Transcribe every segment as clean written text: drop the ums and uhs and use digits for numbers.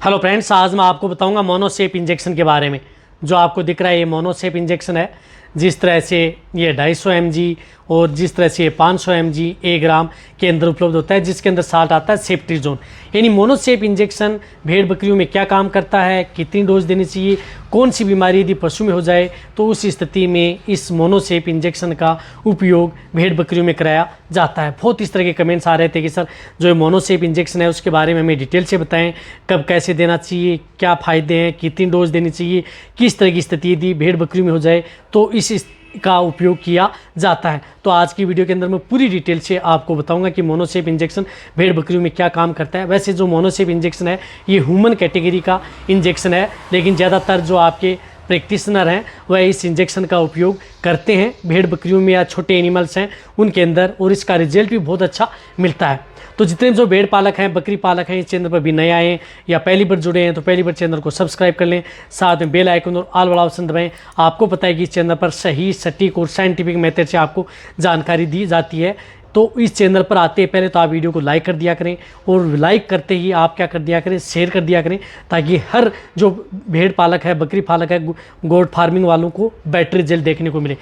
Hello friends, आज मैं आपको बताऊंगा मोनोसेप इंजेक्शन के बारे में। जो आपको दिख रहा है ये मोनोसेप इंजेक्शन है। जिस तरह से ये 250 mg और जिस तरह से ये 500 mg 1 ग्राम के अंदर उपलब्ध होता है, जिसके अंदर साल्ट आता है सेफ्ट्रीजोन। यानी मोनोसेप इंजेक्शन भेड़ बकरियों में क्या काम करता है, कितनी डोज देनी चाहिए, कौन सी बीमारी यदि पशु में हो जाए तो उस स्थिति में इस मोनोसेप इंजेक्शन का उपयोग भेड़ बकरियों में कराया जाता है। बहुत इस तरह के कमेंट्स आ रहे थे कि सर जो मोनोसेप इंजेक्शन है उसके बारे में हमें डिटेल से बताएं, कब कैसे देना चाहिए, क्या फ़ायदे हैं, कितनी डोज देनी चाहिए, किस तरह की स्थिति यदि भेड़ बकरियों में हो जाए तो इस का उपयोग किया जाता है। तो आज की वीडियो के अंदर मैं पूरी डिटेल से आपको बताऊंगा कि मोनोसेप इंजेक्शन भेड़ बकरियों में क्या काम करता है। वैसे जो मोनोसेप इंजेक्शन है ये ह्यूमन कैटेगरी का इंजेक्शन है, लेकिन ज़्यादातर जो आपके प्रैक्टिशनर हैं वह इस इंजेक्शन का उपयोग करते हैं भेड़ बकरियों में या छोटे एनिमल्स हैं उनके अंदर, और इसका रिजल्ट भी बहुत अच्छा मिलता है। तो जितने जो भेड़ पालक हैं, बकरी पालक हैं, इस चैनल पर भी नए आए हैं या पहली बार जुड़े हैं तो पहली बार चैनल को सब्सक्राइब कर लें, साथ में बेल आइकन और ऑल वाला ऑप्शन दबाएं। आपको पता है कि इस चैनल पर सही, सटीक और साइंटिफिक मेथड से आपको जानकारी दी जाती है। तो इस चैनल पर आते हैं पहले तो आप वीडियो को लाइक कर दिया करें, और लाइक करते ही आप क्या कर दिया करें, शेयर कर दिया करें, ताकि हर जो भेड़ पालक है, बकरी पालक है, गोट फार्मिंग वालों को बेटर रिजल्ट देखने को मिले।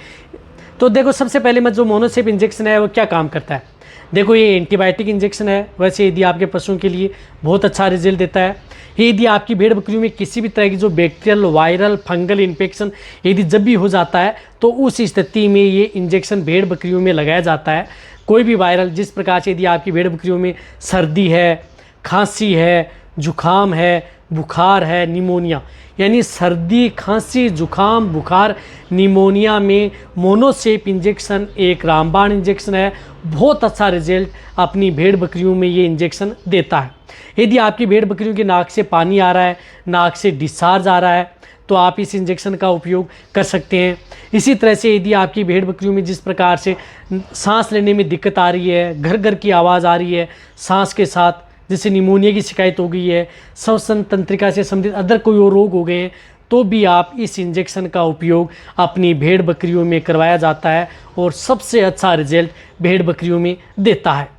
तो देखो, सबसे पहले मैं जो मोनोसेप इंजेक्शन है वो क्या काम करता है। देखो, ये एंटीबायोटिक इंजेक्शन है। वैसे यदि आपके पशुओं के लिए बहुत अच्छा रिजल्ट देता है। यदि आपकी भेड़ बकरियों में किसी भी तरह की जो बैक्टीरियल, वायरल, फंगल इन्फेक्शन यदि जब भी हो जाता है तो उस स्थिति में ये इंजेक्शन भेड़ बकरियों में लगाया जाता है। कोई भी वायरल, जिस प्रकार से यदि आपकी भेड़ बकरियों में सर्दी है, खांसी है, जुखाम है, बुखार है, निमोनिया, यानी सर्दी, खांसी, जुखाम, बुखार, निमोनिया में मोनोसेप इंजेक्शन एक रामबाण इंजेक्शन है। बहुत अच्छा रिजल्ट अपनी भेड़ बकरियों में ये इंजेक्शन देता है। यदि आपकी भेड़ बकरियों के नाक से पानी आ रहा है, नाक से डिस्चार्ज आ रहा है, तो आप इस इंजेक्शन का उपयोग कर सकते हैं। इसी तरह से यदि आपकी भेड़ बकरियों में जिस प्रकार से सांस लेने में दिक्कत आ रही है, घर घर की आवाज़ आ रही है सांस के साथ, जैसे निमोनिया की शिकायत हो गई है, श्वसन तंत्रिका से संबंधित अदर कोई और रोग हो गए हैं, तो भी आप इस इंजेक्शन का उपयोग अपनी भेड़ बकरियों में करवाया जाता है और सबसे अच्छा रिजल्ट भेड़ बकरियों में देता है।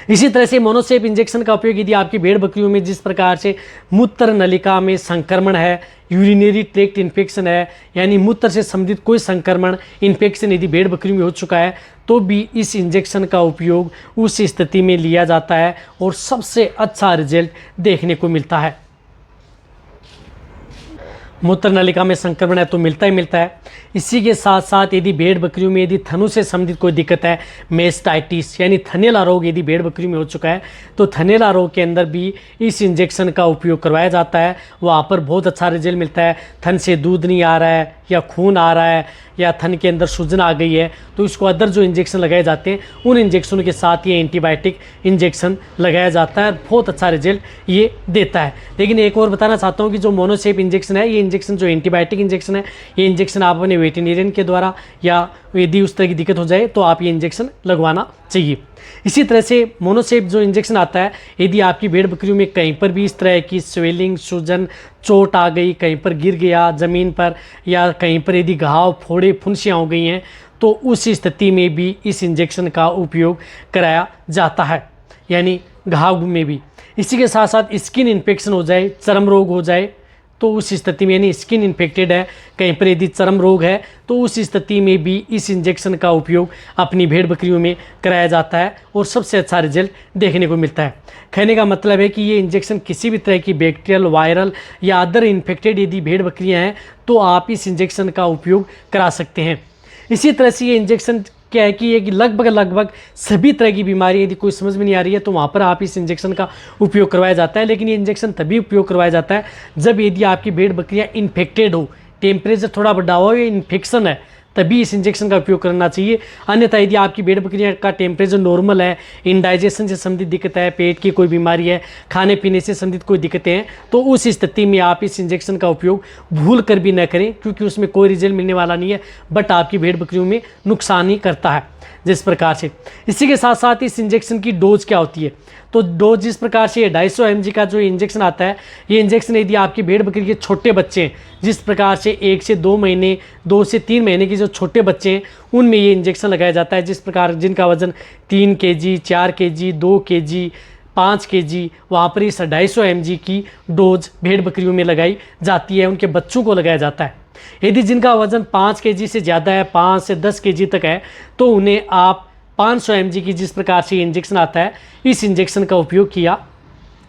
इसी तरह से मोनोसेप इंजेक्शन का उपयोग यदि आपकी भेड़ बकरियों में जिस प्रकार से मूत्र नलिका में संक्रमण है, यूरिनरी ट्रैक्ट इन्फेक्शन है, यानी मूत्र से संबंधित कोई संक्रमण, इन्फेक्शन यदि भेड़ बकरियों में हो चुका है, तो भी इस इंजेक्शन का उपयोग उस स्थिति में लिया जाता है और सबसे अच्छा रिजल्ट देखने को मिलता है। मूत्र नलिका में संक्रमण है तो मिलता ही मिलता है। इसी के साथ साथ यदि भेड़ बकरियों में यदि थनों से संबंधित कोई दिक्कत है, मेस्टाइटिस यानी थनैला रोग यदि भेड़ बकरियों में हो चुका है, तो थनैला रोग के अंदर भी इस इंजेक्शन का उपयोग करवाया जाता है। वहाँ पर बहुत अच्छा रिजल्ट मिलता है। थन से दूध नहीं आ रहा है या खून आ रहा है या थन के अंदर सूजन आ गई है, तो इसको अदर जो इंजेक्शन लगाए जाते हैं उन इंजेक्शनों के साथ ये एंटीबायोटिक इंजेक्शन लगाया जाता है। बहुत अच्छा रिजल्ट ये देता है। लेकिन एक और बताना चाहता हूँ कि जो मोनोसेप इंजेक्शन है, ये इंजेक्शन जो एंटीबायोटिक इंजेक्शन है, ये इंजेक्शन आप अपने वेटेरियन के द्वारा या यदि उस तरह की दिक्कत हो जाए तो आप ये इंजेक्शन लगवाना चाहिए। इसी तरह से मोनोसेप जो इंजेक्शन आता है, यदि आपकी भेड़ बकरियों में कहीं पर भी इस तरह की स्वेलिंग, सूजन, चोट आ गई, कहीं पर गिर गया ज़मीन पर, या कहीं पर यदि घाव, फोड़े, फुंसियाँ हो गई हैं, तो उस स्थिति में भी इस इंजेक्शन का उपयोग कराया जाता है, यानी घाव में भी। इसी के साथ साथ स्किन इन्फेक्शन हो जाए, चर्म रोग हो जाए, तो उस स्थिति में, यानी स्किन इन्फेक्टेड है, कहीं पर यदि चर्म रोग है, तो उस स्थिति में भी इस इंजेक्शन का उपयोग अपनी भेड़ बकरियों में कराया जाता है और सबसे अच्छा रिजल्ट देखने को मिलता है। कहने का मतलब है कि ये इंजेक्शन किसी भी तरह की बैक्टीरियल, वायरल या अदर इन्फेक्टेड यदि भेड़ बकरियां हैं तो आप इस इंजेक्शन का उपयोग करा सकते हैं। इसी तरह से ये इंजेक्शन क्या है कि ये लगभग सभी तरह की बीमारी यदि कोई समझ में नहीं आ रही है तो वहाँ पर आप इस इंजेक्शन का उपयोग करवाया जाता है। लेकिन ये इंजेक्शन तभी उपयोग करवाया जाता है जब यदि आपकी भेड़ बकरियाँ इन्फेक्टेड हो, टेम्परेचर थोड़ा बढ़ा हुआ हो या इन्फेक्शन है, तभी इस इंजेक्शन का उपयोग करना चाहिए। अन्यथा यदि आपकी भेड़ बकरियाँ का टेम्परेचर नॉर्मल है, इंडाइजेशन से संबंधित दिक्कत है, पेट की कोई बीमारी है, खाने पीने से संबंधित कोई दिक्कतें हैं, तो उस स्थिति में आप इस इंजेक्शन का उपयोग भूल कर भी न करें, क्योंकि उसमें कोई रिजल्ट मिलने वाला नहीं है, बट आपकी भेड़ बकरियों में नुकसान ही करता है जिस प्रकार से। इसी के साथ साथ इस इंजेक्शन की डोज क्या होती है, तो डोज जिस प्रकार से ये 250 mg का जो इंजेक्शन आता है, ये इंजेक्शन यदि आपकी भेड़ बकरी के छोटे बच्चे हैं, जिस प्रकार से 1 से 2 महीने, 2 से 3 महीने के जो छोटे बच्चे हैं, उनमें ये इंजेक्शन लगाया जाता है। जिस प्रकार जिनका वजन 3 kg, 4 kg, 2 kg, 5 kg वहाँ पर इस 250 mg की डोज भेड़ बकरियों में लगाई जाती है, उनके बच्चों को लगाया जाता है। यदि जिनका वजन 5 kg से ज़्यादा है, 5 से 10 kg तक है, तो उन्हें आप 500 mg की जिस प्रकार से इंजेक्शन आता है, इस इंजेक्शन का उपयोग किया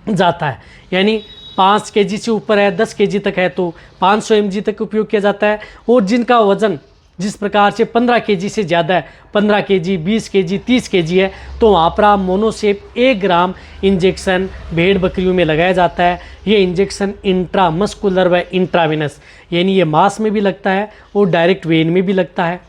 जाता है। यानी 5 kg से ऊपर है, 10 kg तक है तो 500 mg तक उपयोग किया जाता है। और जिनका वजन जिस प्रकार से 15 kg से ज़्यादा है, 15 kg, 20 kg, 30 kg है, तो वहाँ पर आप मोनोसेप 1 ग्राम इंजेक्शन भेड़ बकरियों में लगाया जाता है। ये इंजेक्शन इंट्रामस्कुलर व इंट्रावेनस, यानी ये मांस में भी लगता है और डायरेक्ट वेन में भी लगता है।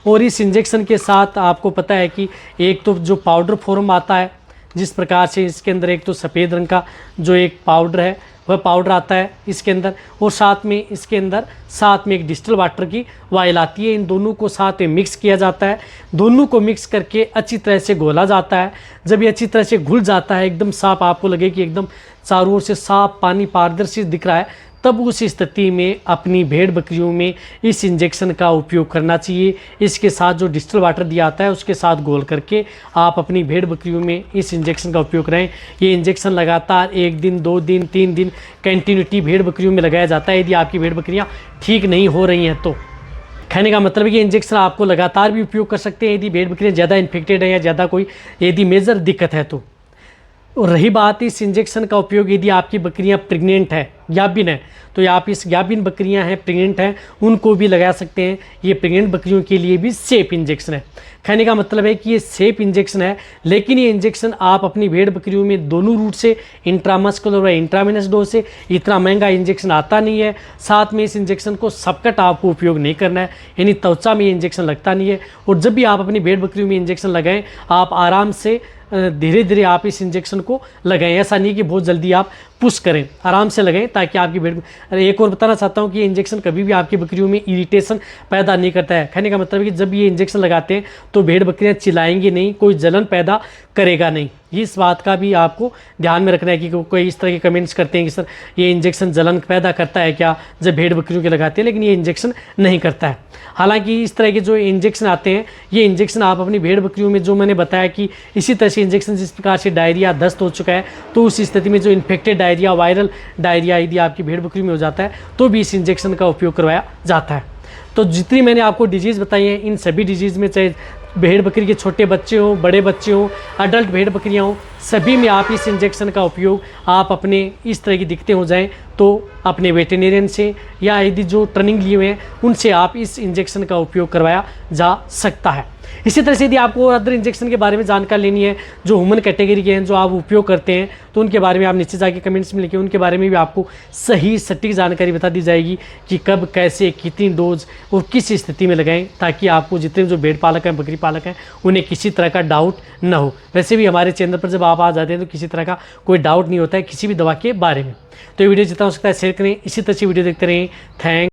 और इस इंजेक्शन के साथ आपको पता है कि एक तो जो पाउडर फॉर्म आता है, जिस प्रकार से इसके अंदर एक तो सफ़ेद रंग का जो एक पाउडर है वह पाउडर आता है इसके अंदर, और साथ में इसके अंदर साथ में एक डिस्टिल वाटर की वायल आती है। इन दोनों को साथ में मिक्स किया जाता है। दोनों को मिक्स करके अच्छी तरह से घोला जाता है। जब ये अच्छी तरह से घुल जाता है, एकदम साफ, आपको लगे कि एकदम चारों ओर से साफ पानी पारदर्शी दिख रहा है, तब उस स्थिति में अपनी भेड़ बकरियों में इस इंजेक्शन का उपयोग करना चाहिए। इसके साथ जो डिस्टिल वाटर दिया आता है उसके साथ घोल करके आप अपनी भेड़ बकरियों में इस इंजेक्शन का उपयोग करें। ये इंजेक्शन लगातार 1 दिन, 2 दिन, 3 दिन कंटिन्यूटी भेड़ बकरियों में लगाया जाता है। यदि आपकी भेड़ बकरियाँ ठीक नहीं हो रही हैं तो कहने का मतलब है कि इंजेक्शन आपको लगातार भी उपयोग कर सकते हैं यदि भेड़ बकरियाँ ज़्यादा इन्फेक्टेड है या ज़्यादा कोई यदि मेजर दिक्कत है तो। और रही बात इस इंजेक्शन का उपयोग यदि आपकी बकरियां प्रेग्नेंट है, गाभिन है, तो आप इस गाभिन बकरियां हैं, प्रेग्नेंट हैं, उनको भी लगा सकते हैं। ये प्रेग्नेंट बकरियों के लिए भी सेफ इंजेक्शन है। कहने का मतलब है कि ये सेफ इंजेक्शन है, लेकिन ये इंजेक्शन आप अपनी भेड़ बकरियों में दोनों रूट से, इंट्रामस्कुलर व इंट्रावेनस डोज से, इतना महंगा इंजेक्शन आता नहीं है। साथ में इस इंजेक्शन को सबकट आपको उपयोग नहीं करना है, यानी त्वचा में ये इंजेक्शन लगता नहीं है। और जब भी आप अपनी भेड़ बकरियों में इंजेक्शन लगाएं, आप आराम से धीरे धीरे आप इस इंजेक्शन को लगाएं। ऐसा नहीं कि बहुत जल्दी आप पुश करें, आराम से लगाएं ताकि आपकी भेड़। एक और बताना चाहता हूं कि ये इंजेक्शन कभी भी आपकी बकरियों में इरिटेशन पैदा नहीं करता है। कहने का मतलब है कि जब ये इंजेक्शन लगाते हैं तो भेड़ बकरियां चिल्लाएंगी नहीं, कोई जलन पैदा करेगा नहीं। इस बात का भी आपको ध्यान में रखना है कि कोई इस तरह के कमेंट्स करते हैं कि सर ये इंजेक्शन जलन पैदा करता है क्या जब भेड़ बकरियों के लगाते हैं, लेकिन ये इंजेक्शन नहीं करता है। हालांकि इस तरह के जो इंजेक्शन आते हैं, ये इंजेक्शन आप अपनी भेड़ बकरियों में, जो मैंने बताया कि इसी तरह से इंजेक्शन जिस प्रकार से डायरिया, दस्त हो चुका है, तो उस स्थिति में जो इन्फेक्टेड डायरिया, वायरल डायरिया यदि आपकी भेड़ बकरी में हो जाता है तो भी इस इंजेक्शन का उपयोग करवाया जाता है। तो जितनी मैंने आपको डिजीज़ बताई हैं, इन सभी डिजीज़ में चाहे भेड़ बकरी के छोटे बच्चे हों, बड़े बच्चे हों, अडल्ट भेड़ बकरियां हों, सभी में आप इस इंजेक्शन का उपयोग, आप अपने इस तरह की दिक्कतें हो जाएं तो अपने वेटेरिनियन से या यदि जो ट्रेनिंग लिए हुए हैं उनसे आप इस इंजेक्शन का उपयोग करवाया जा सकता है। इसी तरह से यदि आपको अदर इंजेक्शन के बारे में जानकारी लेनी है जो ह्यूमन कैटेगरी के हैं, जो आप उपयोग करते हैं, तो उनके बारे में आप नीचे जाके कमेंट्स में लिखिए। उनके बारे में भी आपको सही सटीक जानकारी बता दी जाएगी कि कब, कैसे, कितनी डोज और किस स्थिति में लगाएं, ताकि आपको जितने जो भेड़ पालक हैं, बकरी पालक हैं, उन्हें किसी तरह का डाउट न हो। वैसे भी हमारे चैनल पर जब आप आ जाते हैं तो किसी तरह का कोई डाउट नहीं होता है किसी भी दवा के बारे में। तो ये वीडियो जितना हो सकता है शेयर करें। इसी तरह से वीडियो देखते रहें। थैंक